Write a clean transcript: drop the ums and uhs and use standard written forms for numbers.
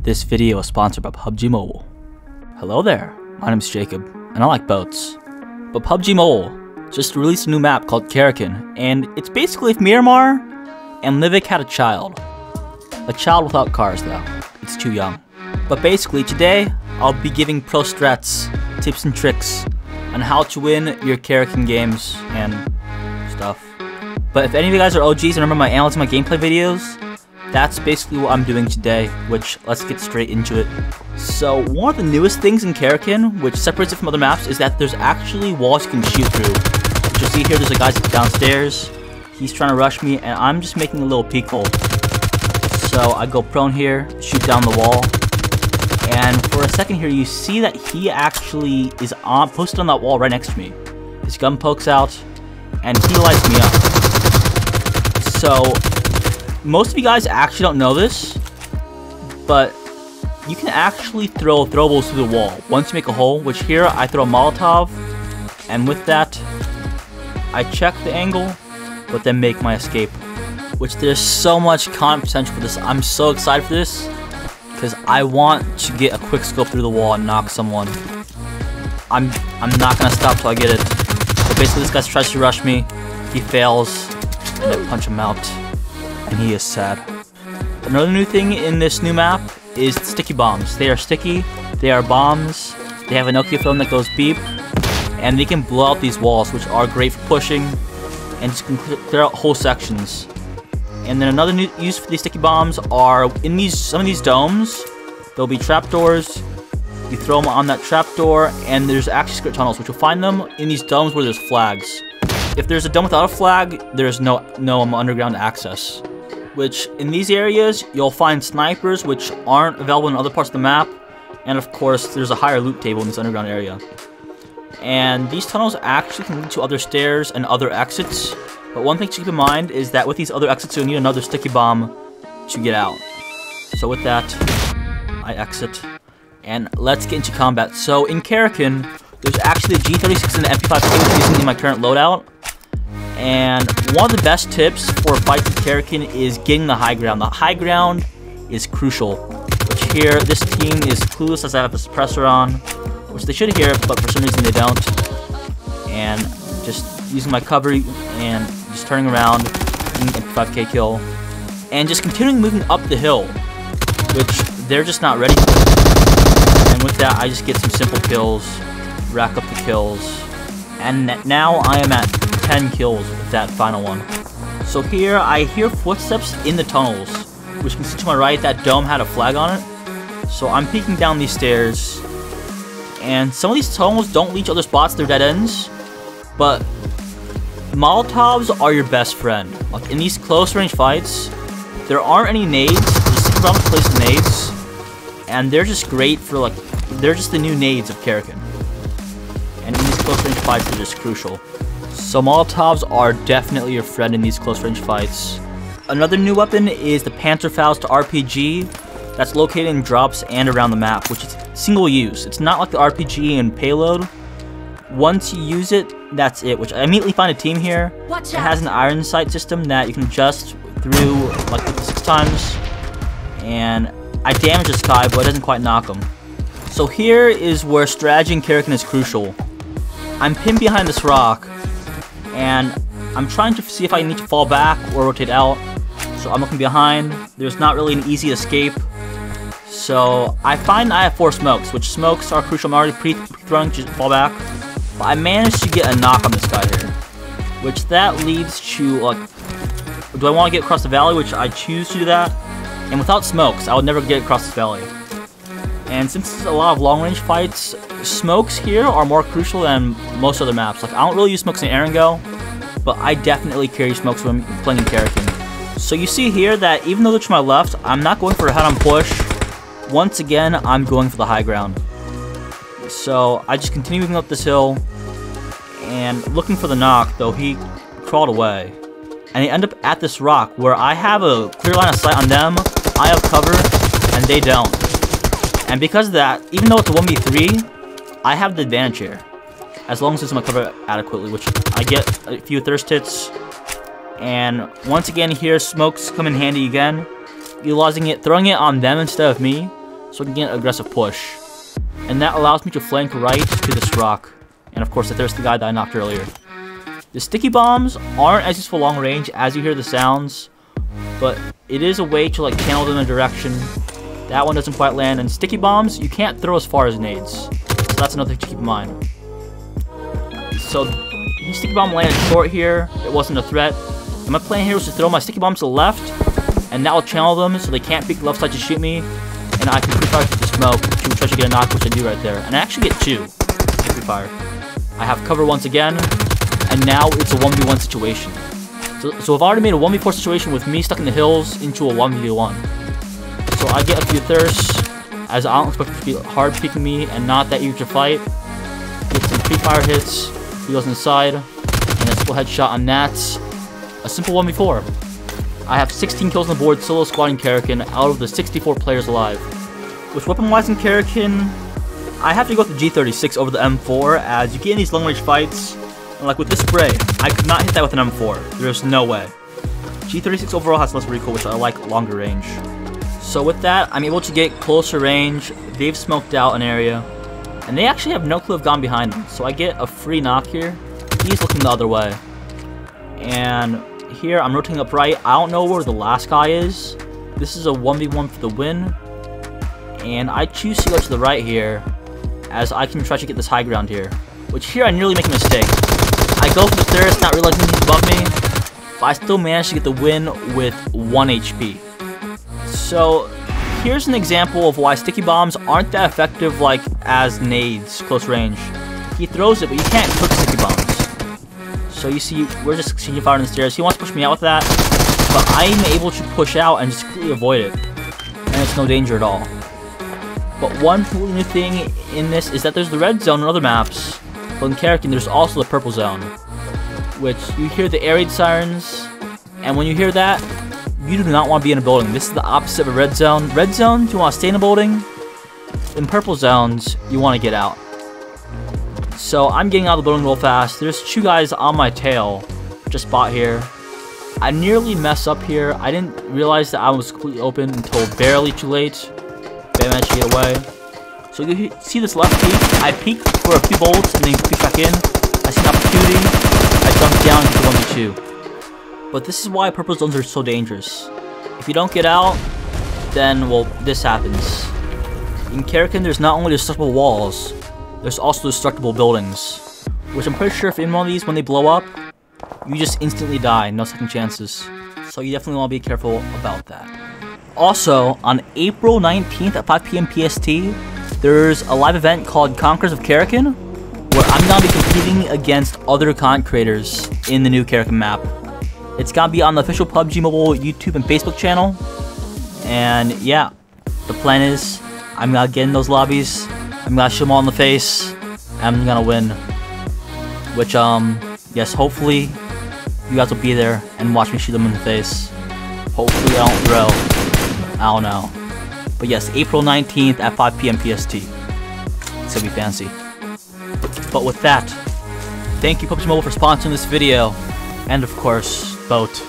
This video is sponsored by PUBG Mobile. Hello there, my name is Jacob, and I like boats. But PUBG Mobile just released a new map called Karakin, and it's basically if Miramar and Livik had a child. A child without cars though, it's too young. But basically today, I'll be giving pro strats, tips and tricks on how to win your Karakin games and stuff. But if any of you guys are OGs and remember my analyzing my gameplay videos, that's basically what I'm doing today, which let's get straight into it. So one of the newest things in Karakin, which separates it from other maps, is that there's actually walls you can shoot through. Which you'll see here, there's a guy downstairs. He's trying to rush me, and I'm just making a little peek hole. So I go prone here, shoot down the wall, and for a second here, you see that he actually is posted on that wall right next to me. His gun pokes out, and he lights me up. So most of you guys actually don't know this, but you can actually throw throwables through the wall once you make a hole, which here I throw a Molotov, and with that, I check the angle, but then make my escape. Which there's so much content potential for this. I'm so excited for this, because I want to get a quick scope through the wall and knock someone. I'm not gonna stop till I get it. But basically this guy tries to rush me, he fails, and I punch him out. And he is sad. Another new thing in this new map is sticky bombs. They are sticky, they are bombs, they have a Nokia phone that goes beep, and they can blow out these walls, which are great for pushing, and just can clear out whole sections. And then another new use for these sticky bombs are in some of these domes, there'll be trapdoors, you throw them on that trapdoor, and there's actually secret tunnels, which you'll find them in these domes where there's flags. If there's a dome without a flag, there's no underground access. Which, in these areas, you'll find snipers which aren't available in other parts of the map, and of course, there's a higher loot table in this underground area. And these tunnels actually can lead to other stairs and other exits, but one thing to keep in mind is that with these other exits, you'll need another sticky bomb to get out. So with that, I exit, and let's get into combat. So in Karakin, there's actually a G36 and the MP5K which I'm using in my current loadout. And one of the best tips for fighting Karakin is getting the high ground. The high ground is crucial. Which here, this team is clueless as I have a suppressor on, which they should hear, but for some reason they don't. And just using my cover and just turning around, getting a 5k kill, and just continuing moving up the hill, which they're just not ready for. And with that, I just get some simple kills, rack up the kills, and now I am at 10 kills with that final one. So here I hear footsteps in the tunnels, which you can see to my right, that dome had a flag on it. So I'm peeking down these stairs, and some of these tunnels don't lead to other spots, they're dead ends, but Molotovs are your best friend. Like in these close range fights, there aren't any nades, there's super bombs to place nades, and they're just great for they're just the new nades of Karakin. And in these close range fights, they're just crucial. So Molotovs are definitely your friend in these close range fights. Another new weapon is the Panther Faust RPG that's located in drops and around the map, which is single use. It's not like the RPG and payload. Once you use it, that's it, which I immediately find a team here. It has an iron sight system that you can adjust through like 6 times. And I damage this guy, but it doesn't quite knock him. So here is where strategy in Karakin is crucial. I'm pinned behind this rock, and I'm trying to see if I need to fall back or rotate out. So I'm looking behind. There's not really an easy escape. So I find I have 4 smokes, which smokes are crucial. I'm already pre-throwing to fall back. But I managed to get a knock on this guy here. Which that leads to, do I want to get across the valley? Which I choose to do that. And without smokes, I would never get across this valley. And since it's a lot of long-range fights, smokes here are more crucial than most other maps. Like, I don't really use smokes in Erangel, but I definitely carry smokes when I'm playing in Karakin. So you see here that even though they're to my left, I'm not going for a head-on push. Once again, I'm going for the high ground. So I just continue moving up this hill, and looking for the knock, though he crawled away. And I end up at this rock, where I have a clear line of sight on them, I have cover, and they don't. And because of that, even though it's a 1v3, I have the advantage here. As long as it's my cover adequately, which I get a few thirst hits. And once again here, smokes come in handy again. Utilizing it, throwing it on them instead of me, so I can get an aggressive push. And that allows me to flank right to this rock. And of course, there's the guy that I knocked earlier. The sticky bombs aren't as useful long range as you hear the sounds, but it is a way to like channel them in a direction. That one doesn't quite land, and sticky bombs you can't throw as far as nades. So that's another thing to keep in mind. So the sticky bomb landed short here. It wasn't a threat. And my plan here was to throw my sticky bombs to the left, and that will channel them so they can't peek left side to shoot me, and I can pre-fire through the smoke to try to get a knock, which I do right there. And I actually get 2 pre-fire. I have cover once again, and now it's a 1v1 situation. So I've already made a 1v4 situation with me stuck in the hills into a 1v1. So I get a few thirsts, as I don't expect it to be hard peeking me and not that eager to fight. Get some pre-fire hits, he goes inside, and a simple headshot on that. A simple 1v4. I have 16 kills on the board solo squatting Karakin out of the 64 players alive. With weapon-wise in Karakin, I have to go with the G36 over the M4, as you get in these long-range fights, and like with this spray, I could not hit that with an M4. There's no way. G36 overall has less recoil, which I like longer range. So with that, I'm able to get closer range. They've smoked out an area, and they actually have no clue I've gone behind them. So I get a free knock here. He's looking the other way. And here, I'm rotating up right. I don't know where the last guy is. This is a 1v1 for the win. And I choose to go to the right here, as I can try to get this high ground here. Which here, I nearly make a mistake. I go for the thirst, not realizing he's above me. But I still managed to get the win with 1 HP. So, here's an example of why sticky bombs aren't that effective like as nades, close range. He throws it, but you can't cook sticky bombs. So you see, we're just succeeding firing the stairs. He wants to push me out with that, but I'm able to push out and just completely avoid it. And it's no danger at all. But one completely new thing in this is that there's the red zone in other maps. But in Karakin, there's also the purple zone, which you hear the air raid sirens, and when you hear that, you do not want to be in a building. This is the opposite of a red zone. Red zones, you want to stay in a building. In purple zones, you want to get out. So I'm getting out of the building real fast. There's 2 guys on my tail, just spot here. I nearly mess up here. I didn't realize that I was completely open until barely too late. But I managed to get away. So you see this left peek? I peeked for a few bolts and then peek back in. I see an opportunity. I jumped down into 1v2. But this is why purple zones are so dangerous. If you don't get out, then, well, this happens. In Karakin, there's not only destructible walls, there's also destructible buildings. Which I'm pretty sure if in one of these, when they blow up, you just instantly die, no second chances. So you definitely want to be careful about that. Also, on April 19th at 5 PM PST, there's a live event called Conquerors of Karakin, where I'm going to be competing against other content creators in the new Karakin map. It's gonna be on the official PUBG Mobile YouTube and Facebook channel. And yeah, the plan is I'm gonna get in those lobbies, I'm gonna shoot them all in the face, and I'm gonna win. Which, yes, hopefully you guys will be there and watch me shoot them in the face. Hopefully I don't throw. I don't know. But yes, April 19th at 5 PM PST. It's gonna be fancy. But with that, thank you PUBG Mobile for sponsoring this video. And of course, Boat.